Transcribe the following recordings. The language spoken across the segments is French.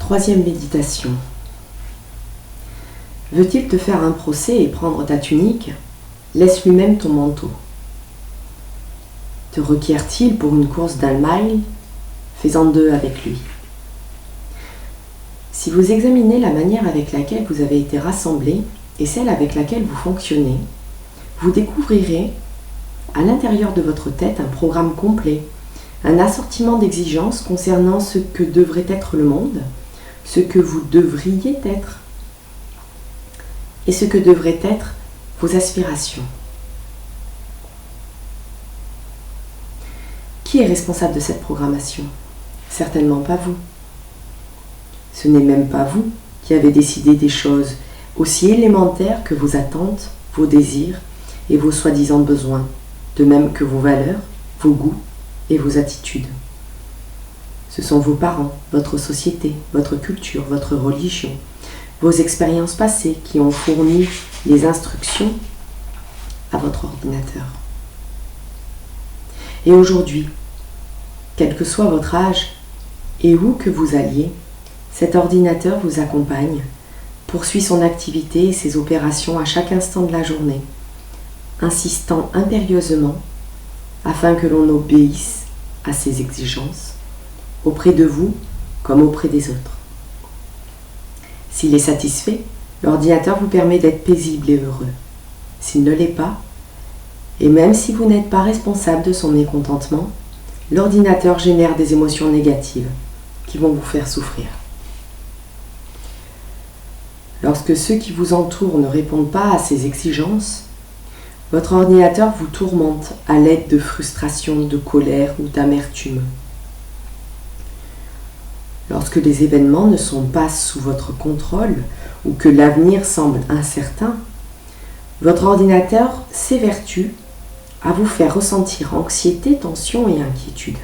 Troisième méditation. Veut-il te faire un procès et prendre ta tunique? Laisse lui-même ton manteau. Te requiert-il pour une course d'1 mile? Fais-en 2 avec lui. Si vous examinez la manière avec laquelle vous avez été rassemblés et celle avec laquelle vous fonctionnez, vous découvrirez à l'intérieur de votre tête un programme complet, un assortiment d'exigences concernant ce que devrait être le monde, ce que vous devriez être et ce que devraient être vos aspirations. Qui est responsable de cette programmation? Certainement pas vous. Ce n'est même pas vous qui avez décidé des choses aussi élémentaires que vos attentes, vos désirs et vos soi-disant besoins, de même que vos valeurs, vos goûts et vos attitudes. Ce sont vos parents, votre société, votre culture, votre religion, vos expériences passées qui ont fourni les instructions à votre ordinateur. Et aujourd'hui, quel que soit votre âge et où que vous alliez, cet ordinateur vous accompagne, poursuit son activité et ses opérations à chaque instant de la journée, insistant impérieusement afin que l'on obéisse à ses exigences, auprès de vous comme auprès des autres. S'il est satisfait, l'ordinateur vous permet d'être paisible et heureux. S'il ne l'est pas, et même si vous n'êtes pas responsable de son mécontentement, l'ordinateur génère des émotions négatives qui vont vous faire souffrir. Lorsque ceux qui vous entourent ne répondent pas à ces exigences, votre ordinateur vous tourmente à l'aide de frustration, de colère ou d'amertume. Lorsque les événements ne sont pas sous votre contrôle ou que l'avenir semble incertain, votre ordinateur s'évertue à vous faire ressentir anxiété, tension et inquiétude.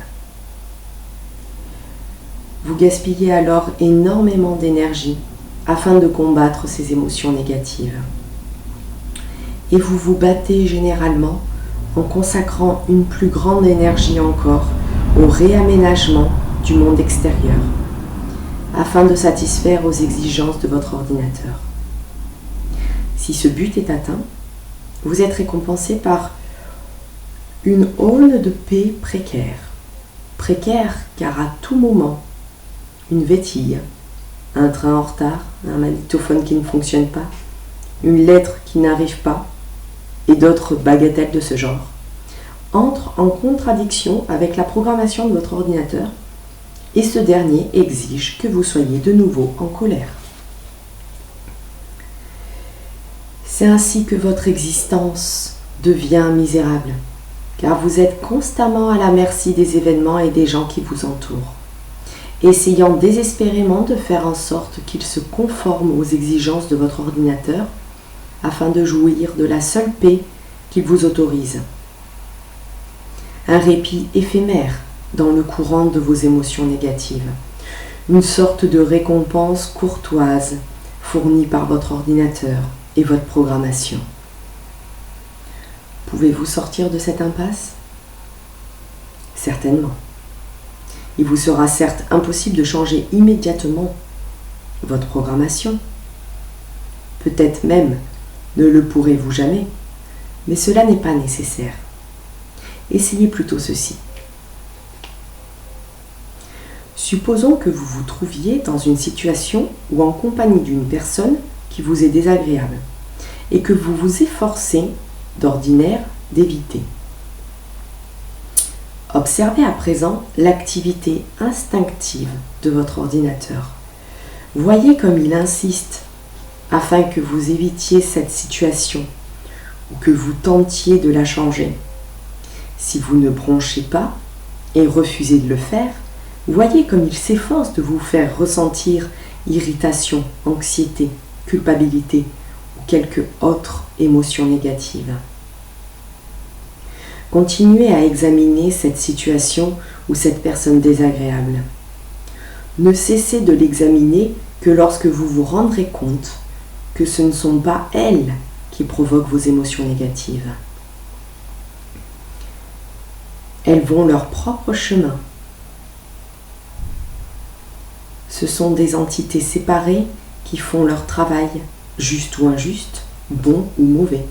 Vous gaspillez alors énormément d'énergie afin de combattre ces émotions négatives. Et vous vous battez généralement en consacrant une plus grande énergie encore au réaménagement du monde extérieur, afin de satisfaire aux exigences de votre ordinateur. Si ce but est atteint, vous êtes récompensé par une aune de paix précaire. Précaire car à tout moment, une vétille, un train en retard, un magnétophone qui ne fonctionne pas, une lettre qui n'arrive pas, et d'autres bagatelles de ce genre, entrent en contradiction avec la programmation de votre ordinateur, et ce dernier exige que vous soyez de nouveau en colère. C'est ainsi que votre existence devient misérable, car vous êtes constamment à la merci des événements et des gens qui vous entourent, essayant désespérément de faire en sorte qu'ils se conforment aux exigences de votre ordinateur afin de jouir de la seule paix qu'il vous autorise. Un répit éphémère dans le courant de vos émotions négatives, une sorte de récompense courtoise fournie par votre ordinateur et votre programmation. Pouvez-vous sortir de cette impasse? Certainement. Il vous sera certes impossible de changer immédiatement votre programmation. Peut-être même ne le pourrez-vous jamais, mais cela n'est pas nécessaire. Essayez plutôt ceci. Supposons que vous vous trouviez dans une situation ou en compagnie d'une personne qui vous est désagréable et que vous vous efforcez d'ordinaire d'éviter. Observez à présent l'activité instinctive de votre ordinateur. Voyez comme il insiste afin que vous évitiez cette situation ou que vous tentiez de la changer. Si vous ne bronchez pas et refusez de le faire, voyez comme il s'efforce de vous faire ressentir irritation, anxiété, culpabilité ou quelque autre émotion négative. Continuez à examiner cette situation ou cette personne désagréable. Ne cessez de l'examiner que lorsque vous vous rendrez compte que ce ne sont pas elles qui provoquent vos émotions négatives. Elles vont leur propre chemin. Ce Ce sont des entités séparées qui font leur travail, juste ou injuste, bon ou mauvais.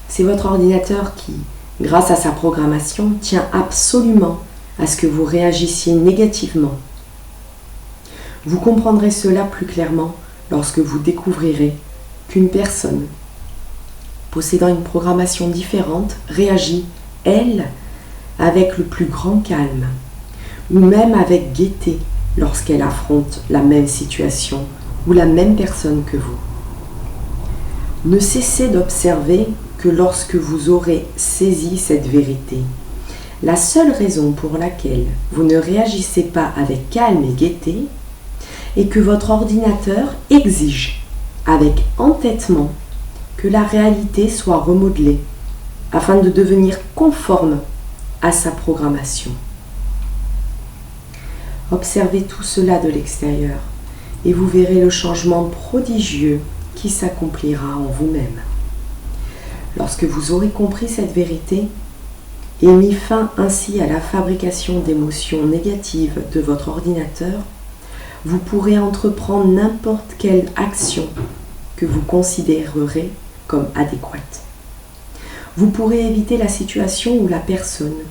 C'est votre ordinateur qui, grâce à sa programmation, tient absolument à ce que vous réagissiez négativement. Vous comprendrez cela plus clairement lorsque vous découvrirez qu'une personne possédant une programmation différente réagit, elle, avec le plus grand calme, ou même avec gaieté lorsqu'elle affronte la même situation ou la même personne que vous. Ne cessez d'observer que lorsque vous aurez saisi cette vérité, la seule raison pour laquelle vous ne réagissez pas avec calme et gaieté est que votre ordinateur exige, avec entêtement, que la réalité soit remodelée afin de devenir conforme à sa programmation. Observez tout cela de l'extérieur et vous verrez le changement prodigieux qui s'accomplira en vous-même. Lorsque vous aurez compris cette vérité et mis fin ainsi à la fabrication d'émotions négatives de votre ordinateur, vous pourrez entreprendre n'importe quelle action que vous considérerez comme adéquate. Vous pourrez éviter la situation ou la personne.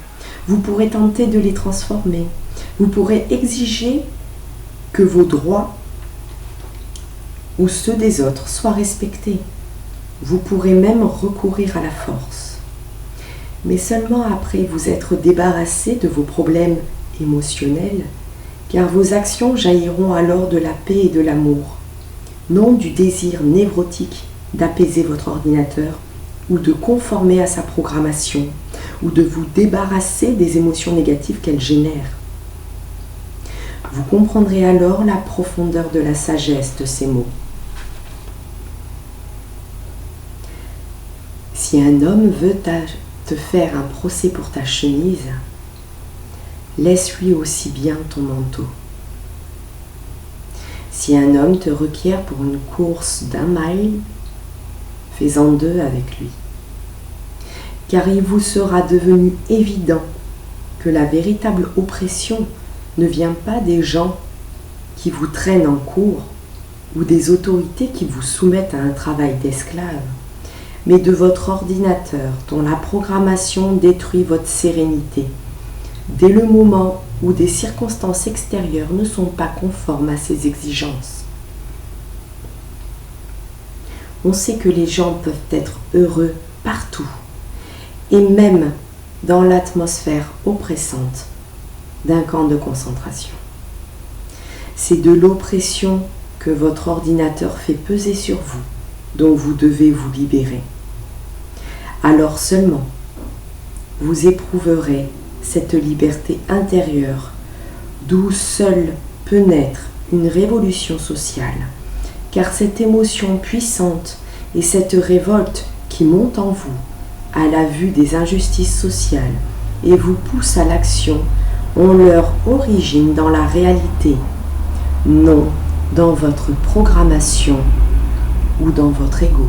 Vous pourrez tenter de les transformer. Vous pourrez exiger que vos droits ou ceux des autres soient respectés. Vous pourrez même recourir à la force. Mais seulement après vous être débarrassé de vos problèmes émotionnels, car vos actions jailliront alors de la paix et de l'amour, non du désir névrotique d'apaiser votre ordinateur ou de conformer à sa programmation ou de vous débarrasser des émotions négatives qu'elle génère. Vous comprendrez alors la profondeur de la sagesse de ces mots. Si un homme veut te faire un procès pour ta chemise, laisse-lui aussi bien ton manteau. Si un homme te requiert pour une course d'1 mile, fais-en 2 avec lui. Car il vous sera devenu évident que la véritable oppression ne vient pas des gens qui vous traînent en cour ou des autorités qui vous soumettent à un travail d'esclave, mais de votre ordinateur dont la programmation détruit votre sérénité dès le moment où des circonstances extérieures ne sont pas conformes à ses exigences. On sait que les gens peuvent être heureux partout, et même dans l'atmosphère oppressante d'un camp de concentration. C'est de l'oppression que votre ordinateur fait peser sur vous, dont vous devez vous libérer. Alors seulement, vous éprouverez cette liberté intérieure d'où seule peut naître une révolution sociale, car cette émotion puissante et cette révolte qui monte en vous à la vue des injustices sociales et vous pousse à l'action ont leur origine dans la réalité, non dans votre programmation ou dans votre ego.